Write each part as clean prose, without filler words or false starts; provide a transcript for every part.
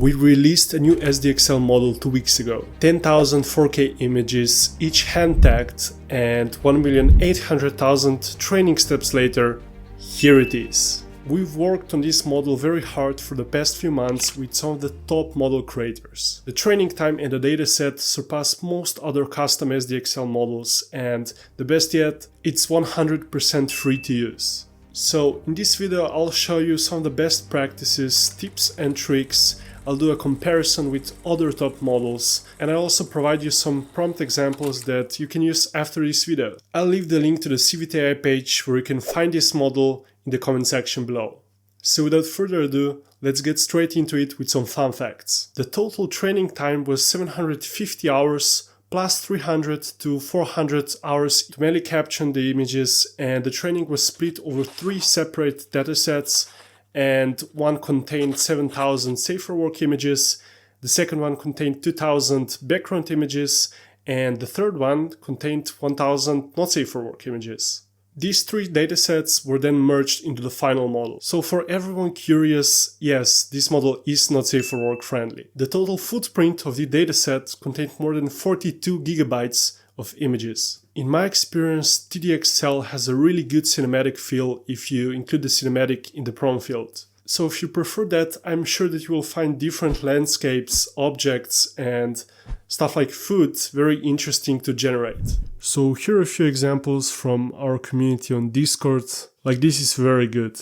We released a new SDXL model 2 weeks ago. 10,000 4K images, each hand-tagged, and 1,800,000 training steps later, here it is. We've worked on this model very hard for the past few months with some of the top model creators. The training time and the dataset surpass most other custom SDXL models, and the best yet, it's 100% free to use. So in this video I'll show you some of the best practices, tips and tricks. I'll do a comparison with other top models, and I'll also provide you some prompt examples that you can use after this video. I'll leave the link to the CVTI page where you can find this model in the comment section below. So without further ado, let's get straight into it with some fun facts. The total training time was 750 hours plus 300 to 400 hours to manually caption the images, and the training was split over 3 separate datasets, and one contained 7,000 safe for work images, the second one contained 2,000 background images, and the third one contained 1,000 not safe for work images. These 3 datasets were then merged into the final model. So for everyone curious, yes, this model is not safe for work friendly. The total footprint of the dataset contained more than 42 gigabytes of images. In my experience, ThinkDiffusionXL has a really good cinematic feel if you include the cinematic in the prompt field. So if you prefer that, I'm sure that you will find different landscapes, objects, and stuff like food very interesting to generate. So here are a few examples from our community on Discord. Like, this is very good.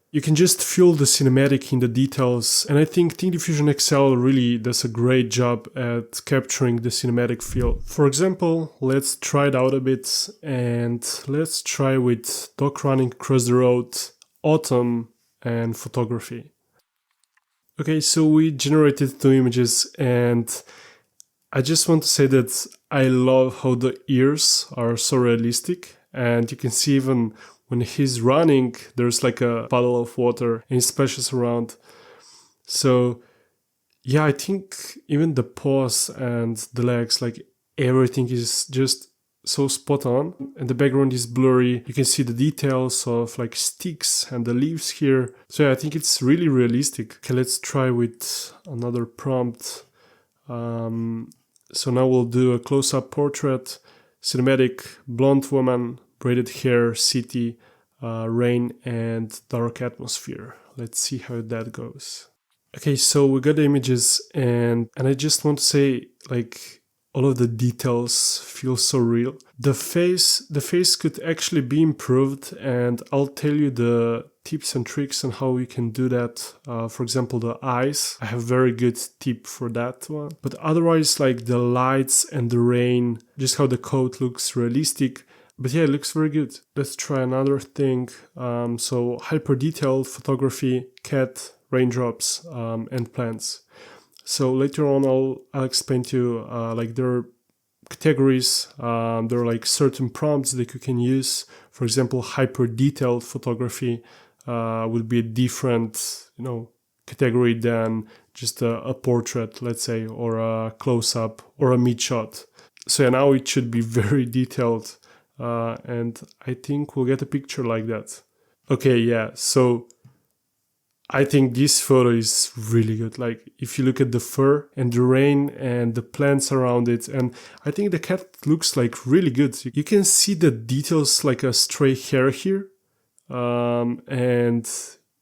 You can just feel the cinematic in the details, and I think ThinkDiffusionXL really does a great job at capturing the cinematic feel. For example, let's try it out a bit, and let's try with dog running across the road, autumn, and photography. Okay, so we generated 2 images, and I just want to say that I love how the ears are so realistic, and you can see even when he's running, there's like a puddle of water and he splashes around. So yeah, I think even the paws and the legs, like everything is just so spot on, and the background is blurry. You can see the details of like sticks and the leaves here. So yeah, I think it's really realistic. Okay, let's try with another prompt. So now we'll do a close-up portrait, cinematic, blonde woman, braided hair, city, rain, and dark atmosphere. Let's see how that goes. Okay, so we got the images, and I just want to say, like, all of the details feel so real. The face could actually be improved, and I'll tell you the tips and tricks on how you can do that. For example, the eyes, I have very good tip for that one. But otherwise, like the lights and the rain, just how the coat looks realistic. But yeah, it looks very good. Let's try another thing. So hyper detailed photography, cat, raindrops, and plants. So later on, I'll explain to you, like there are categories, there are like certain prompts that you can use. For example, hyper detailed photography would be a different, category than just a portrait, let's say, or a close-up or a mid-shot. So yeah, now it should be very detailed, and I think we'll get a picture like that. Okay, yeah, so I think this photo is really good. Like, if you look at the fur and the rain and the plants around it, and I think the cat looks like really good. You can see the details like a stray hair here, and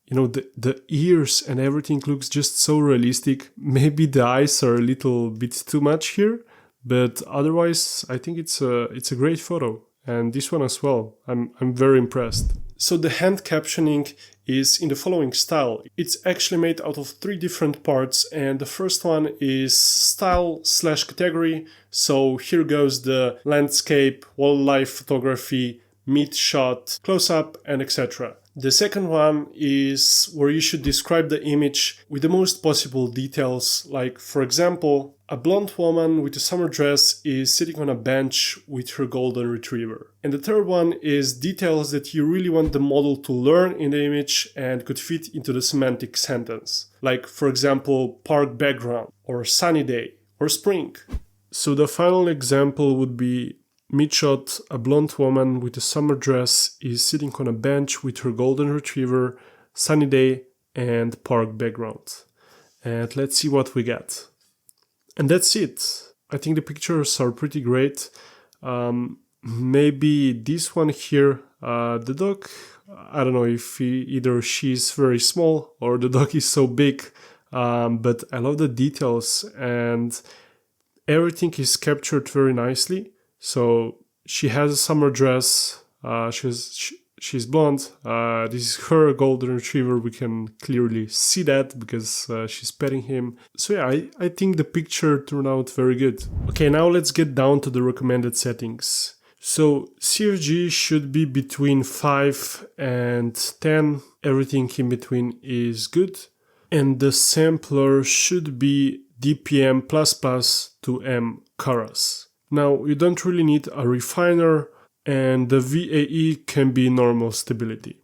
the ears and everything looks just so realistic. Maybe the eyes are a little bit too much here, but otherwise I think it's a great photo, and this one as well. I'm very impressed. So the hand captioning is in the following style. It's actually made out of 3 different parts, and the first one is style/category. So here goes the landscape, wildlife photography, mid-shot, close-up, and etc. The second one is where you should describe the image with the most possible details, like, for example, a blonde woman with a summer dress is sitting on a bench with her golden retriever. And the third one is details that you really want the model to learn in the image and could fit into the semantic sentence, like, for example, park background, or sunny day, or spring. So the final example would be mid-shot, a blonde woman with a summer dress is sitting on a bench with her golden retriever, sunny day, and park background. and let's see what we get. And that's it. I think the pictures are pretty great. Maybe this one here, the dog, I don't know if either she's very small or the dog is so big, but I love the details and everything is captured very nicely. So she has a summer dress, she's blonde, this is her golden retriever, we can clearly see that because she's petting him. So yeah, I think the picture turned out very good. Okay, now let's get down to the recommended settings. So CFG should be between 5 and 10, everything in between is good. And the sampler should be DPM++ to M Keras. Now you don't really need a refiner, and the VAE can be normal stability.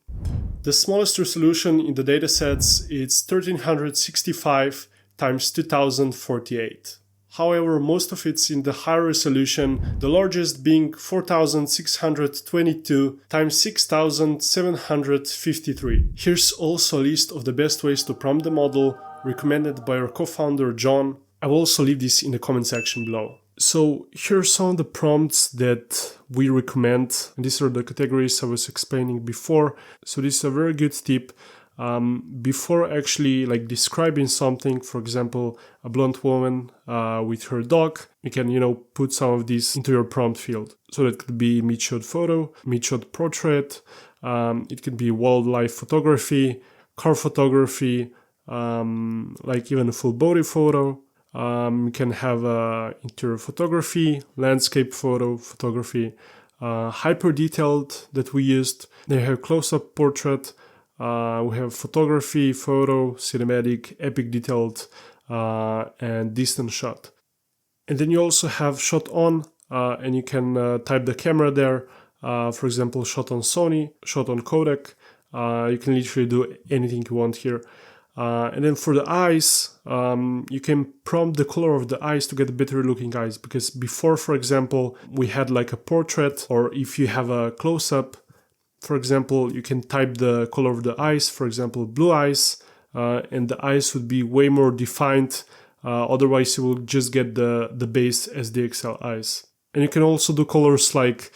The smallest resolution in the datasets is 1365 x 2048. However, most of it's in the higher resolution, the largest being 4622 x 6753. Here's also a list of the best ways to prompt the model, recommended by our co-founder John. I will also leave this in the comment section below. So here's some of the prompts that we recommend. These are the categories I was explaining before. So this is a very good tip. Before actually describing something, for example, a blonde woman with her dog, you can, put some of these into your prompt field. So that could be mid-shot photo, mid-shot portrait, it could be wildlife photography, car photography, even a full body photo. You can have interior photography, landscape photography, hyper detailed that we used. They have close-up portrait. We have photography, photo, cinematic, epic detailed, and distant shot. And then you also have shot on, and you can type the camera there. For example, shot on Sony, shot on Kodak. You can literally do anything you want here. And then for the eyes, you can prompt the color of the eyes to get better looking eyes. Because before, for example, we had a portrait, or if you have a close-up, for example, you can type the color of the eyes, for example, blue eyes, and the eyes would be way more defined. Otherwise, you will just get the base SDXL eyes. And you can also do colors like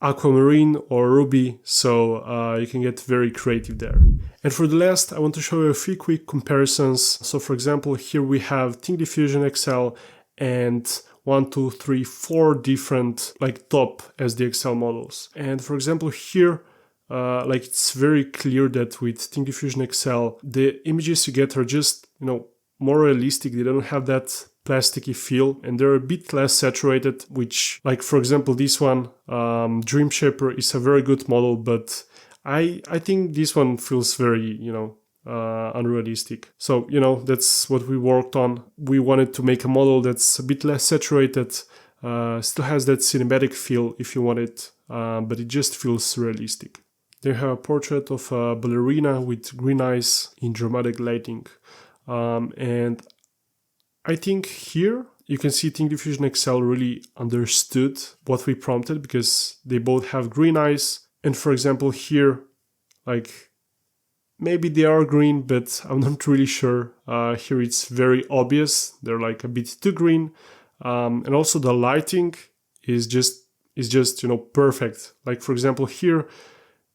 aquamarine or ruby, so you can get very creative there. And for the last, I want to show you a few quick comparisons. So for example, here we have ThinkDiffusionXL and 1, 2, 3, 4 different top SDXL models. And for example, here, it's very clear that with ThinkDiffusionXL, the images you get are just, more realistic. They don't have that plasticky feel, and they're a bit less saturated, which, for example, this one, Dream Shaper, is a very good model, but I think this one feels very, unrealistic. So, that's what we worked on. We wanted to make a model that's a bit less saturated, still has that cinematic feel if you want it, but it just feels realistic. They have a portrait of a ballerina with green eyes in dramatic lighting. And I think here you can see ThinkDiffusionXL really understood what we prompted, because they both have green eyes. And for example, here, maybe they are green, but I'm not really sure. Here it's very obvious. They're a bit too green. And also the lighting is just perfect. For example, here,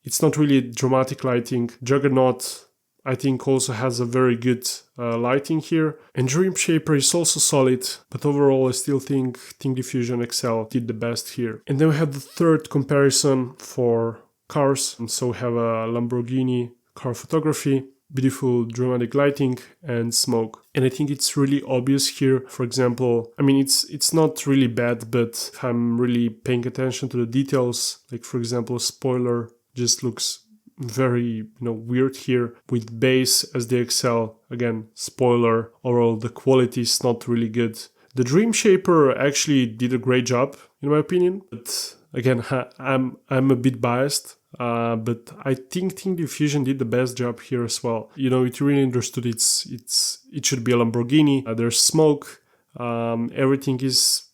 it's not really dramatic lighting. Juggernaut, I think, also has a very good lighting here. And Dream Shaper is also solid, but overall I still think ThinkDiffusionXL did the best here. And then we have the third comparison for cars. And so we have a Lamborghini car photography, beautiful dramatic lighting and smoke. And I think it's really obvious here. For example, it's not really bad, but if I'm really paying attention to the details, for example, spoiler just looks very weird here with base SDXL. Again, spoiler, overall the quality is not really good. The Dream Shaper actually did a great job in my opinion, but again, I'm a bit biased, but I think ThinkDiffusion did the best job here as well. It really understood it should be a Lamborghini. There's smoke, everything is,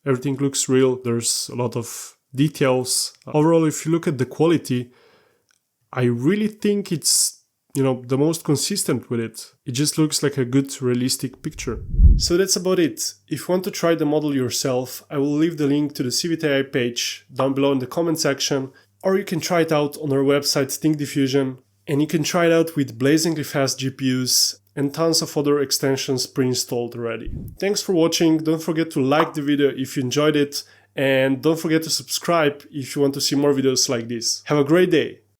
everything looks real. There's a lot of details. Overall, if you look at the quality, I really think it's the most consistent with it. It just looks like a good, realistic picture. So that's about it. If you want to try the model yourself, I will leave the link to the CVTI page down below in the comment section, or you can try it out on our website ThinkDiffusion, and you can try it out with blazingly fast GPUs and tons of other extensions pre-installed already. Thanks for watching. Don't forget to like the video if you enjoyed it, and don't forget to subscribe if you want to see more videos like this. Have a great day!